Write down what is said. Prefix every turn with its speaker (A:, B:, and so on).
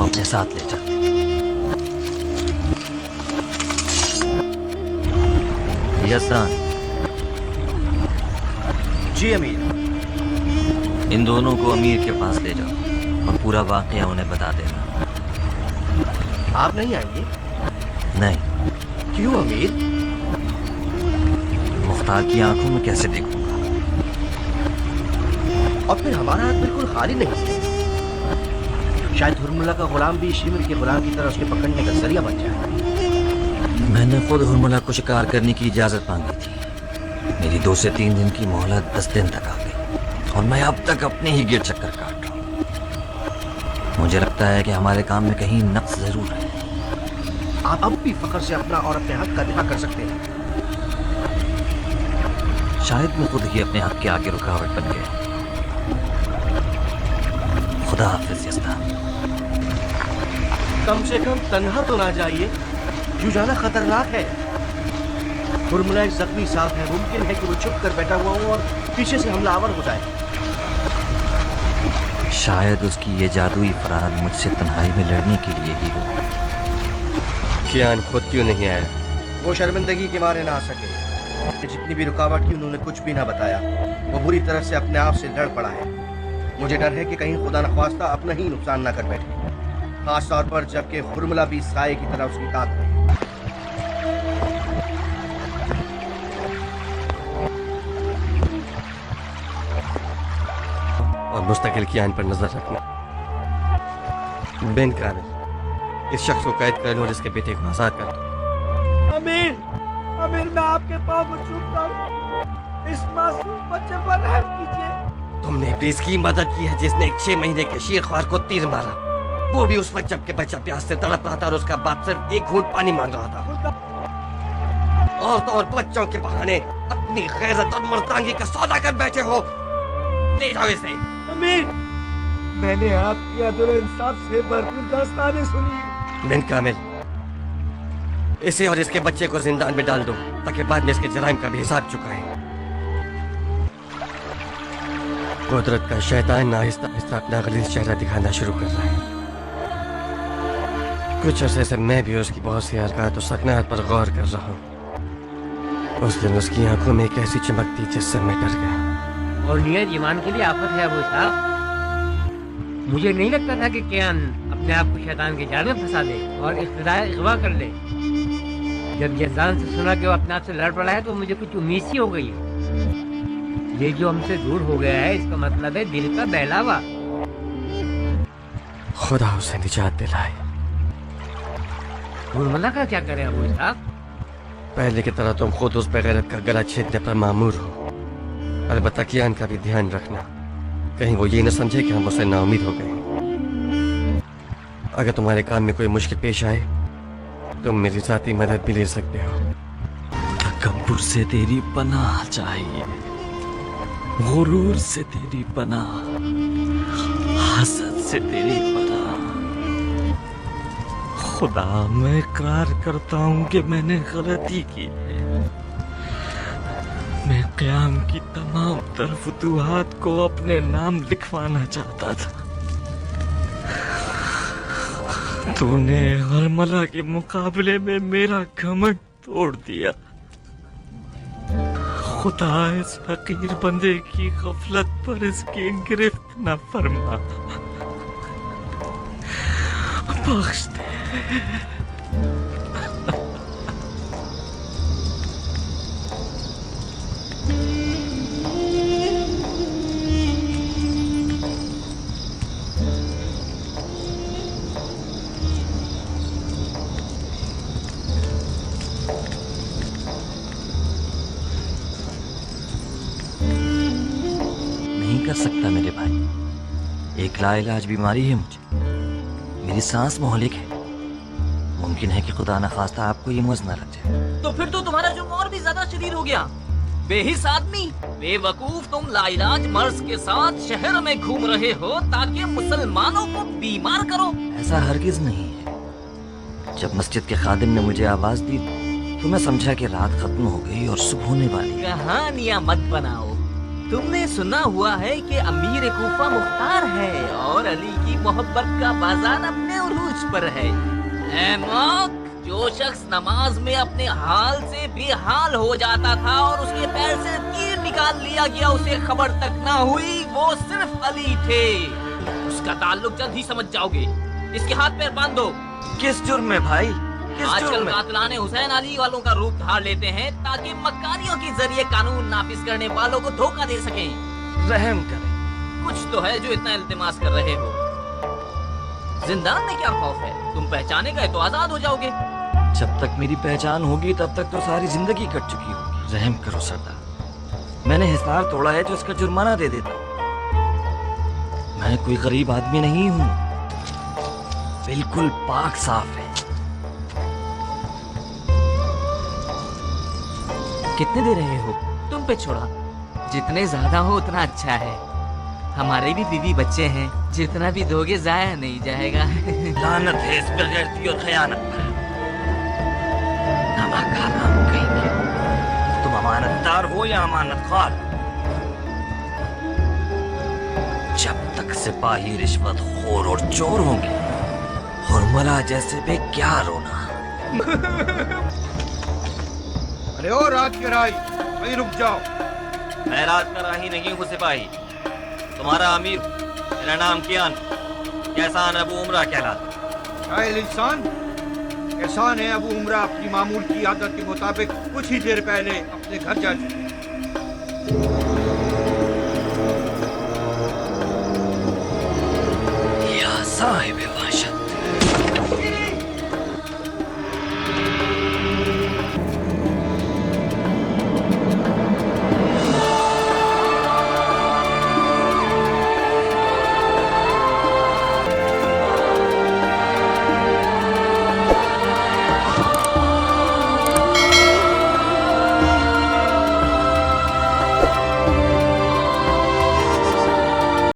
A: अपने साथ ले जा। यज़दान,
B: जी अमीर।
A: इन दोनों को अमीर के पास ले जाओ और पूरा वाकया उन्हें बता देना।
B: आप नहीं आएंगे?
A: नहीं,
B: क्यों अमीर?
A: मुख्तार की आंखों में कैसे देखूंगा?
B: और फिर हमारा हाथ बिल्कुल खाली नहीं है। शायद हुरमुला का गुलाम भी शिमिर के गुलाम की तरह उसके पकड़ने का जरिया बन जाए।
A: मैंने खुद हुरमुला को शिकार करने की इजाजत मांगी थी। मेरी 2 से 3 दिन की मोहलत 10 दिन तक आ गई और मैं अब तक अपने ही गिर चक्कर काट रहा हूँ। मुझे लगता है कि हमारे काम में कहीं नक्स जरूर है।
B: आप अब भी फख्र से अपना और अपने हक का दिफा कर सकते हैं।
A: शायद मैं खुद ही अपने हक के आगे रुकावट बन गया। खुदा हाफिज यज़दान।
B: कम से कम तन्हा तो ना जाइए, यूं जाना खतरनाक है। हुरमुला एक जख्मी सांप है, मुमकिन है कि वो छुप कर बैठा हुआ हो और पीछे से हमलावर हो जाए।
A: शायद उसकी ये जादुई फराग मुझसे तन्हाई में लड़ने के लिए ही हो।
C: कियान खुद क्यों नहीं आया?
B: वो शर्मिंदगी के मारे ना आ सके। जितनी भी रुकावट की उन्होंने कुछ भी ना बताया। वो बुरी तरह से अपने आप से लड़ पड़ा है। मुझे डर है कि कहीं खुदा न ख्वास्ता अपना ही नुकसान ना कर बैठे, खास तौर पर जबकि हुरमुला भी साये की तरह उसकी ताक है।
C: और मुस्तकिल कियान पर नजर रखना। बिन काबिल, इस शख्स को कैद कर लो और इसके बेटे को आजाद कर दो।
D: अमीर, अमीर मैं आपके पाँव में झुकता हूँ। इस मासूम बच्चे पर रहम कीजिए।
C: तुमने भी इसकी मदद की है जिसने एक 6 महीने के शेरख्वार को तीर मारा, वो भी उस वक्त जबकि बच्चा प्यास से तड़प रहा था और उसका बाप सिर्फ एक घूंट पानी मांग रहा था। औरतों और बच्चों के बहाने अपनी गैरत और मर्दानगी का सौदा कर बैठे हो। ले जाओ इसे।
D: अमीर, मैंने आपकी अदल और इंसाफ से भरपूर दास्तानें सुनी।
C: बिन कामिल, इसे और इसके बच्चे को जिंदान में डाल दो ताकि बाद में इसके जराइम का भी हिसाब चुकाएं। कुदरत का शैतान आहिस्ता आहिस्ता अपना गलीज चेहरा दिखाना शुरू कर रहा है। कुछ अरसे से मैं भी उसकी बहुत सी हरकत और सकनाहत पर गौर कर रहा हूँ। उस दिन उसकी आंखों में एक ऐसी चमक थी जिससे मैं डर गया।
E: और नियत ईमान के लिए आफत है अबू साहब। मुझे नहीं लगता था कि कियान अपने आप को शैतान के जाल में फंसा दे और इख्तिदार अगवा कर ले। जब यज़दान से सुना कि वो अपने आप से लड़ पड़ा है तो मुझे कुछ उम्मीद सी हो गई है। ये जो हमसे दूर हो गया है इसका मतलब है दिल का बहलावा।
C: खुदा उसे निजात दिलाए।
E: हुरमुला का क्या करें अबू साहब?
C: पहले की तरह तुम खुद उस बेगैरत का गला छेदने पर मामूर हो। अलबत्ता कियान का भी ध्यान रखना, कहीं वो ये न समझे कि हम उससे नाउमीद हो गए। अगर तुम्हारे काम में कोई मुश्किल पेश आए तुम मेरी ज़ाती मदद भी ले सकते हो।
A: तकब्बुर से तेरी पनाह चाहिए, गुरूर से तेरी पनाह, हसद से तेरी पनाह। खुदा, मैं इकरार करता हूँ कि मैंने गलती की है। मैं क़याम की तमाम तर फुतूहात को अपने नाम लिखवाना चाहता था। तूने हुरमुला के मुकाबले में मेरा घमंड तोड़ दिया। खुदा, इस फकीर बंदे की गफलत पर इसकी गिरफ्त न फरमा, बख्श दे। नहीं कर सकता मेरे भाई, एक लाइलाज बीमारी है मुझे। मेरी सांस मोहलिक है। मुमकिन है कि खुदा न खास्ता आपको ये मुझ न लग जाए।
F: तो फिर तो तुम्हारा जुर्म और भी ज्यादा शदीद हो गया। बेहिस आदमी, बेवकूफ, तुम लाइलाज मर्ज के साथ शहर में घूम रहे हो ताकि मुसलमानों को बीमार करो।
A: ऐसा हरगिज नहीं है। जब मस्जिद के खादिम ने मुझे आवाज दी तो मैं समझा कि रात खत्म हो गई और सुबह होने वाली है।
F: कहानियां मत बनाओ। तुमने सुना हुआ है कि अमीर कूफा मुख्तार है और अली की मोहब्बत का बाजार अपने उरूज पर है। ऐ मौत, जो शख्स नमाज में अपने हाल से बेहाल हो जाता था और उसके पैर से तीर निकाल लिया गया, उसे खबर तक ना हुई, वो सिर्फ अली थे। उसका ताल्लुक जल्द ही समझ जाओगे। इसके हाथ पैर बांध दो।
A: किस जुर्म में भाई, किस
F: आजकल
A: जुर्म में?
F: कातिलाने हुसैन अली वालों का रूप धार लेते हैं ताकि मक्कारियों के जरिए कानून नाफिज करने वालों को धोखा दे सकें।
A: रहम करें।
F: कुछ तो है जो इतना इल्तिमास कर रहे हो। जिंदान में क्या खौफ है? तुम पहचाने गए तो आजाद हो जाओगे।
A: जब तक मेरी पहचान होगी तब तक तो सारी जिंदगी कट चुकी होगी। रहम करो सरदार, मैंने हिसार तोड़ा है तो इसका जुर्माना दे देता। मैं कोई गरीब आदमी नहीं हूँ, बिल्कुल पाक साफ है।
F: कितने दे रहे हो? तुम पे छोड़ा, जितने ज्यादा हो उतना अच्छा है। हमारे भी बीवी बच्चे हैं, जितना भी दोगे जाया नहीं जाएगा।
A: लानत है इस बेगैरती और खयानत पर। नमक हराम कहेंगे। तुम अमानतदार हो या अमानत खार, जब तक सिपाही रिश्वत खोर और चोर होंगे, हुरमला जैसे पे क्या रोना।
D: अरे ओ रात के राही, वहीं रुक जाओ।
C: मैं रात का राही नहीं हूँ सिपाही, तुम्हारा अमीर। मेरा नाम कियान, कैसान अबू उमरा कहलाता।
D: शायल इंसान एहसान है। अबू उमरा अपनी मामूल की आदत के मुताबिक कुछ ही देर पहले अपने घर जा चुके।